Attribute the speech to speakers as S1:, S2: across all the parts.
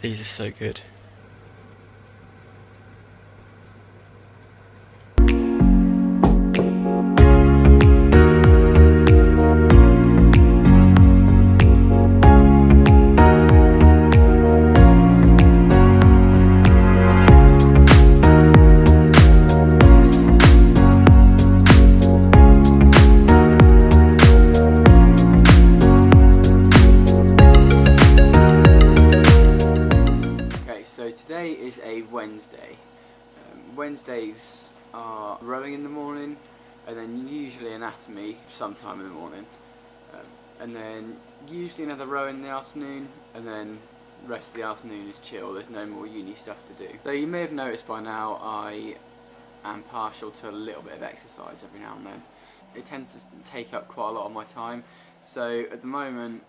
S1: These are so good.
S2: So today is a Wednesday. Wednesdays are rowing in the morning, and then usually anatomy sometime in the morning, and then usually another row in the afternoon, and then the rest of the afternoon is chill. There's no more uni stuff to do. So you may have noticed by now I am partial to a little bit of exercise every now and then. It tends to take up quite a lot of my time, so at the moment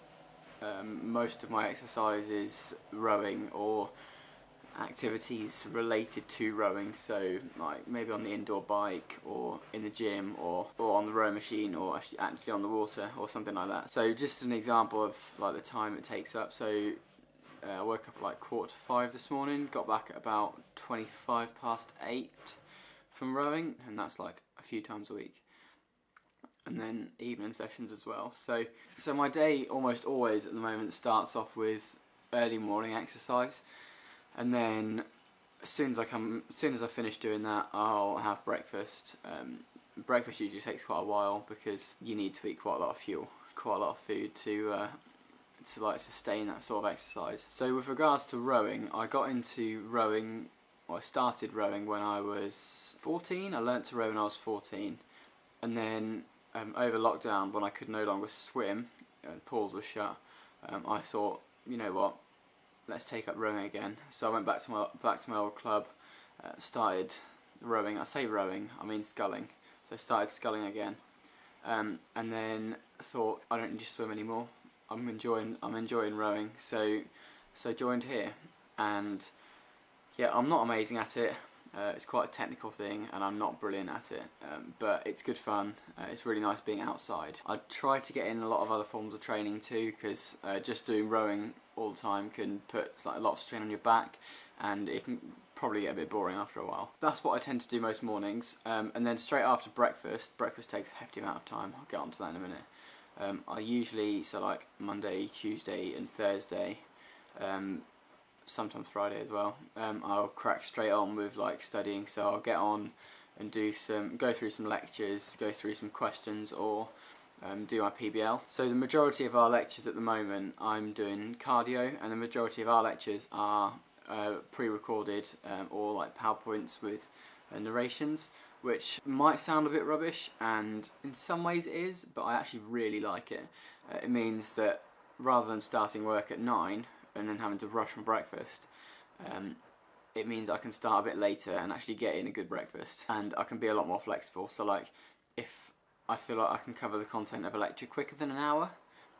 S2: most of my exercise is rowing or activities related to rowing, so like maybe on the indoor bike or in the gym or on the row machine or actually on the water or something like that. So just an example of like the time it takes up. So I woke up at like 4:45 this morning, got back at about 8:25 from rowing, and that's like a few times a week, and then evening sessions as well. So my day almost always at the moment starts off with early morning exercise. And then as soon as I finish doing that, I'll have breakfast. Breakfast usually takes quite a while because you need to eat quite a lot of food to like sustain that sort of exercise. So with regards to rowing, I started rowing when I was 14. I learnt to row when I was 14, and then over lockdown, when I could no longer swim and pools were shut, I thought, you know what, let's take up rowing again. So I went back to my old club, started rowing. I say rowing, I mean sculling. So I started sculling again, and then thought I don't need to swim anymore. I'm enjoying rowing. So joined here, and yeah, I'm not amazing at it. It's quite a technical thing, and I'm not brilliant at it, but it's good fun. It's really nice being outside. I try to get in a lot of other forms of training too, because just doing rowing all the time can put like a lot of strain on your back, and it can probably get a bit boring after a while. That's what I tend to do most mornings, and then straight after breakfast takes a hefty amount of time. I'll get onto that in a minute. I usually, so like Monday, Tuesday and Thursday, sometimes Friday as well, I'll crack straight on with like studying. So I'll get on and go through some lectures, go through some questions, or do my PBL. So the majority of our lectures at the moment, I'm doing cardio, and the majority of our lectures are pre-recorded or like PowerPoints with narrations, which might sound a bit rubbish, and in some ways it is, but I actually really like it. It means that rather than starting work at 9 and then having to rush from breakfast, it means I can start a bit later and actually get in a good breakfast, and I can be a lot more flexible. So like, if I feel like I can cover the content of a lecture quicker than an hour,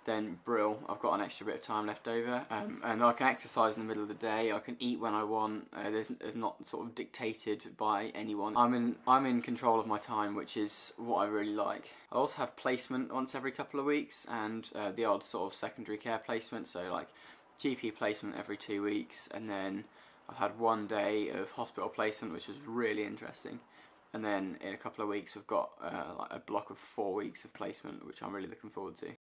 S2: then brill, I've got an extra bit of time left over, and I can exercise in the middle of the day. I can eat when I want. There's not sort of dictated by anyone. I'm in control of my time, which is what I really like. I also have placement once every couple of weeks, and the odd sort of secondary care placement, so like GP placement every 2 weeks, and then I've had 1 day of hospital placement, which was really interesting. And then in a couple of weeks we've got like a block of 4 weeks of placement, which I'm really looking forward to.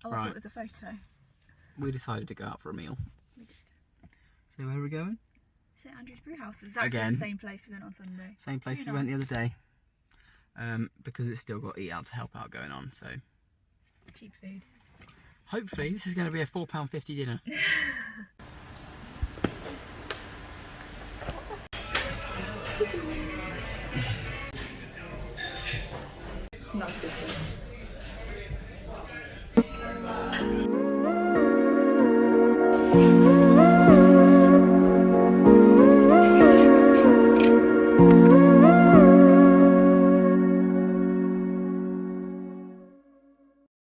S1: Oh, I thought it was a photo.
S2: We decided to go out for a meal.
S1: We did.
S2: So where are we going?
S1: St Andrew's Brewhouse. It's exactly
S2: Again.
S1: the same place we went on Sunday.
S2: Same place we
S1: Very
S2: went the
S1: nice.
S2: other day. Because it's still got Eat Out to Help Out going on, so...
S1: Cheap food.
S2: Hopefully this is going to be a £4.50 dinner.
S1: That's good.
S2: Thank you.